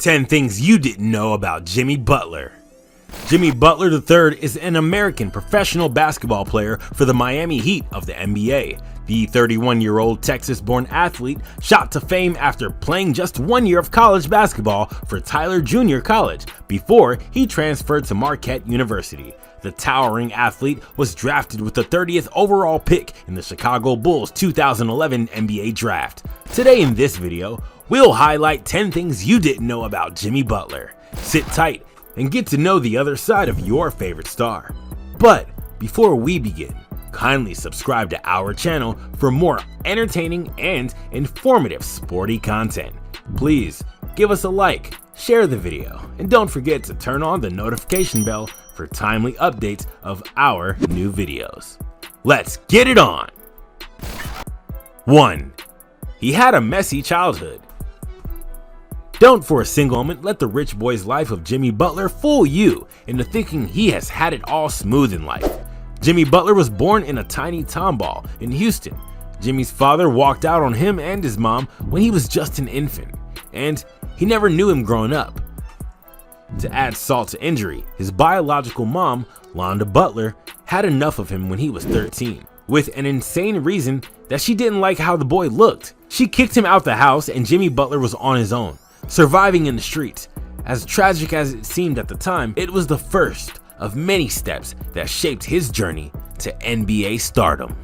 10 things you didn't know about Jimmy Butler. Jimmy Butler III is an American professional basketball player for the Miami Heat of the NBA. The 31-year-old Texas-born athlete shot to fame after playing just 1 year of college basketball for Tyler Junior College before he transferred to Marquette University. The towering athlete was drafted with the 30th overall pick in the Chicago Bulls 2011 NBA Draft. Today in this video, we'll highlight 10 things you didn't know about Jimmy Butler. Sit tight and get to know the other side of your favorite star. But before we begin, kindly subscribe to our channel for more entertaining and informative sporty content. Please give us a like, share the video, and don't forget to turn on the notification bell for timely updates of our new videos. Let's get it on! 1. He had a messy childhood. Don't for a single moment let the rich boy's life of Jimmy Butler fool you into thinking he has had it all smooth in life. Jimmy Butler was born in a tiny tomball in Houston. Jimmy's father walked out on him and his mom when he was just an infant, and he never knew him growing up. To add salt to injury, his biological mom, Londa Butler, had enough of him when he was 13, with an insane reason that she didn't like how the boy looked. She kicked him out the house and Jimmy Butler was on his own, surviving in the streets. As tragic as it seemed at the time, it was the first of many steps that shaped his journey to NBA stardom.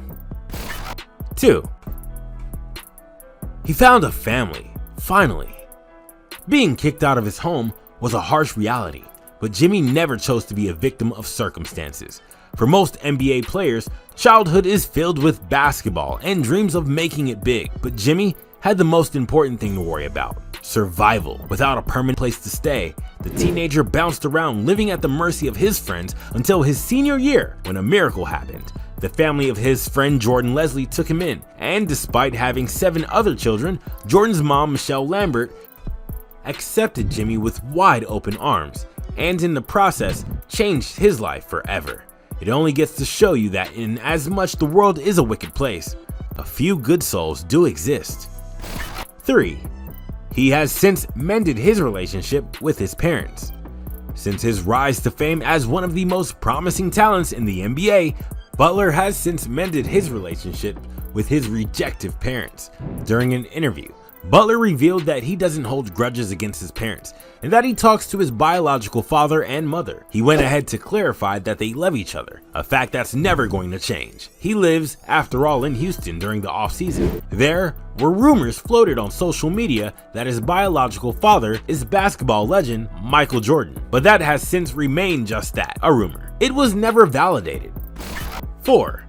2. He found a family, finally. Being kicked out of his home was a harsh reality, but Jimmy never chose to be a victim of circumstances. For most NBA players, childhood is filled with basketball and dreams of making it big, but Jimmy had the most important thing to worry about: survival. Without a permanent place to stay, the teenager bounced around living at the mercy of his friends until his senior year when a miracle happened. The family of his friend Jordan Leslie took him in, and despite having 7 other children, Jordan's mom, Michelle Lambert, accepted Jimmy with wide open arms, and in the process changed his life forever. It only gets to show you that in as much the world is a wicked place, a few good souls do exist. 3. He has since mended his relationship with his parents. Since his rise to fame as one of the most promising talents in the NBA, Butler has since mended his relationship with his rejective parents. During an interview, Butler revealed that he doesn't hold grudges against his parents and that he talks to his biological father and mother. He went ahead to clarify that they love each other, a fact that's never going to change. He lives, after all, in Houston during the off-season. There were rumors floated on social media that his biological father is basketball legend Michael Jordan, but that has since remained just that, a rumor. It was never validated. 4.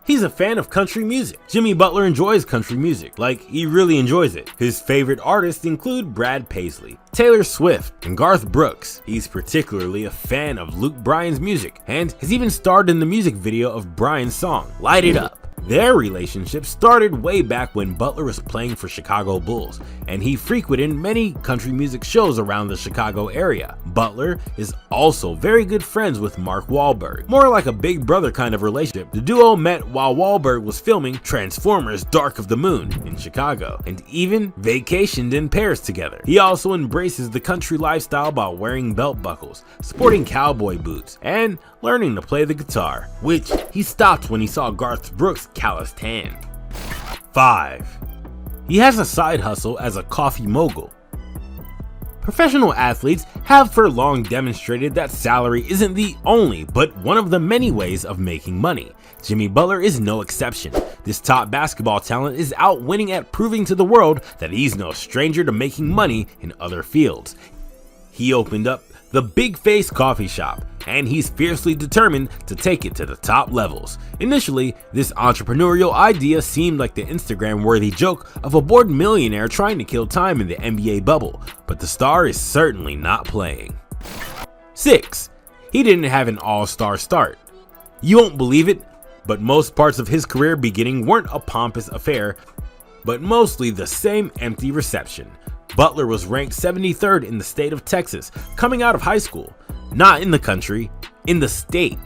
He's a fan of country music. Jimmy Butler enjoys country music, like he really enjoys it. His favorite artists include Brad Paisley, Taylor Swift, and Garth Brooks. He's particularly a fan of Luke Bryan's music and has even starred in the music video of Bryan's song, Light It Up. Their relationship started way back when Butler was playing for Chicago Bulls, and he frequented many country music shows around the Chicago area. Butler is also very good friends with Mark Wahlberg, more like a big brother kind of relationship. The duo met while Wahlberg was filming Transformers: Dark of the Moon in Chicago, and even vacationed in pairs together. He also embraces the country lifestyle by wearing belt buckles, sporting cowboy boots, and learning to play the guitar, which he stopped when he saw Garth Brooks' calloused hand. 5. He has a side hustle as a coffee mogul. Professional athletes have for long demonstrated that salary isn't the only, but one of the many ways of making money. Jimmy Butler is no exception. This top basketball talent is out winning at proving to the world that he's no stranger to making money in other fields. He opened up the Big Face Coffee Shop, and he's fiercely determined to take it to the top levels. Initially, this entrepreneurial idea seemed like the Instagram-worthy joke of a bored millionaire trying to kill time in the NBA bubble, but the star is certainly not playing. 6. He didn't have an all-star start. You won't believe it, but most parts of his career beginning weren't a pompous affair, but mostly the same empty reception. Butler was ranked 73rd in the state of Texas coming out of high school, not in the country, in the state.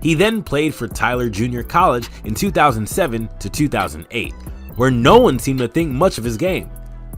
He then played for Tyler Junior College in 2007 to 2008, where no one seemed to think much of his game.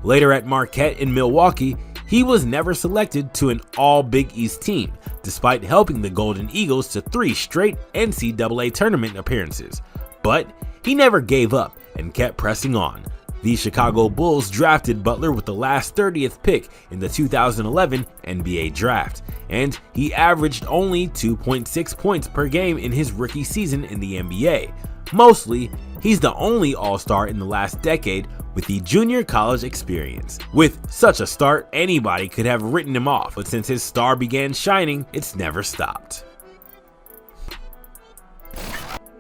Later at Marquette in Milwaukee, he was never selected to an All-Big East team, despite helping the Golden Eagles to 3 straight NCAA tournament appearances. But he never gave up and kept pressing on. The Chicago Bulls drafted Butler with the last 30th pick in the 2011 NBA draft, and he averaged only 2.6 points per game in his rookie season in the NBA. Mostly, he's the only All-Star in the last decade with the junior college experience. With such a start, anybody could have written him off, but since his star began shining, it's never stopped.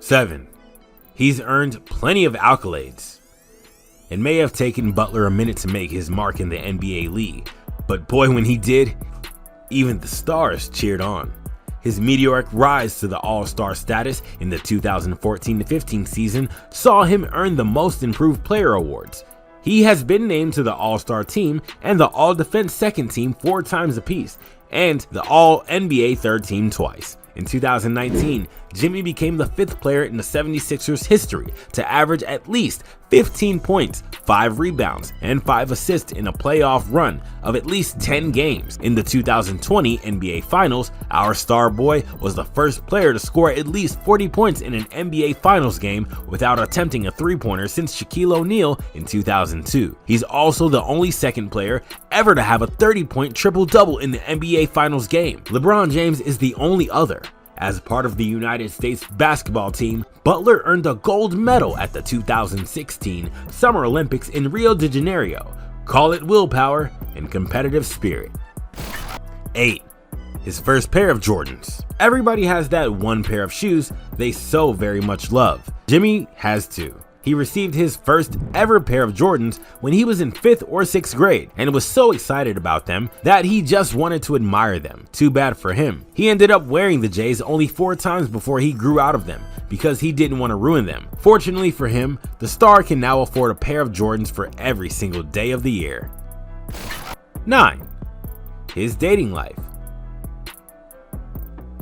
7. He's earned plenty of accolades. It may have taken Butler a minute to make his mark in the NBA league, but boy, when he did, even the stars cheered on. His meteoric rise to the All-Star status in the 2014-15 season saw him earn the Most Improved Player awards. He has been named to the All-Star team and the All-Defense second team 4 times apiece, and the All-NBA third team twice. In 2019, Jimmy became the 5th player in the 76ers history to average at least 15 points, 5 rebounds, and 5 assists in a playoff run of at least 10 games. In the 2020 NBA Finals, our star boy was the first player to score at least 40 points in an NBA Finals game without attempting a 3-pointer since Shaquille O'Neal in 2002. He's also the only second player ever to have a 30-point triple-double in the NBA Finals game. LeBron James is the only other. As part of the United States basketball team, Butler earned a gold medal at the 2016 Summer Olympics in Rio de Janeiro. Call it willpower and competitive spirit. 8. His first pair of Jordans. Everybody has that one pair of shoes they so very much love. Jimmy has 2. He received his first ever pair of Jordans when he was in 5th or 6th grade and was so excited about them that he just wanted to admire them. Too bad for him. He ended up wearing the J's only 4 times before he grew out of them because he didn't want to ruin them. Fortunately for him, the star can now afford a pair of Jordans for every single day of the year. 9. His dating life.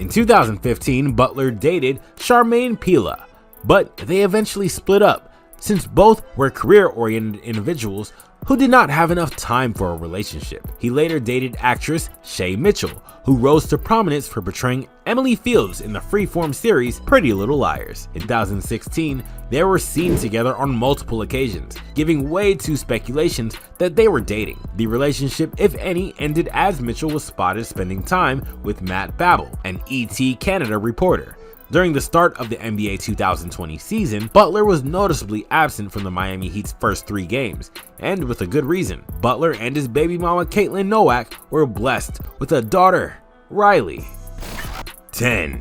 In 2015, Butler dated Charmaine Pila, but they eventually split up since both were career-oriented individuals who did not have enough time for a relationship. He later dated actress Shay Mitchell, who rose to prominence for portraying Emily Fields in the Freeform series Pretty Little Liars. In 2016, they were seen together on multiple occasions, giving way to speculations that they were dating. The relationship, if any, ended as Mitchell was spotted spending time with Matt Babel, an ET Canada reporter. During the start of the NBA 2020 season, Butler was noticeably absent from the Miami Heat's first 3 games, and with a good reason. Butler and his baby mama Caitlin Nowak were blessed with a daughter, Riley. 10.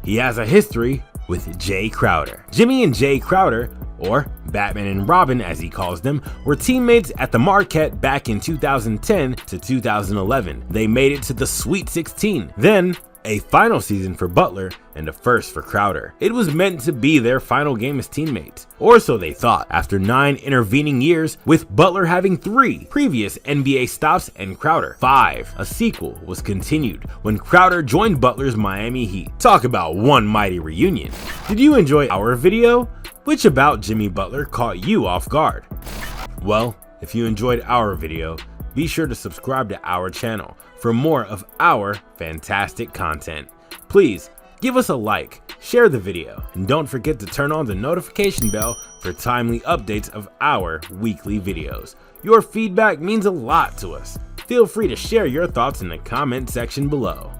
He has a history with Jay Crowder. Jimmy and Jay Crowder, or Batman and Robin as he calls them, were teammates at the Marquette back in 2010 to 2011. They made it to the Sweet 16. Then, a final season for Butler and a first for Crowder. It was meant to be their final game as teammates, or so they thought, after 9 intervening years, with Butler having 3 previous NBA stops and Crowder 5. A sequel was continued when Crowder joined Butler's Miami Heat. Talk about one mighty reunion. Did you enjoy our video? Which about Jimmy Butler caught you off guard? Well, if you enjoyed our video, be sure to subscribe to our channel for more of our fantastic content. Please give us a like, share the video, and don't forget to turn on the notification bell for timely updates of our weekly videos. Your feedback means a lot to us. Feel free to share your thoughts in the comment section below.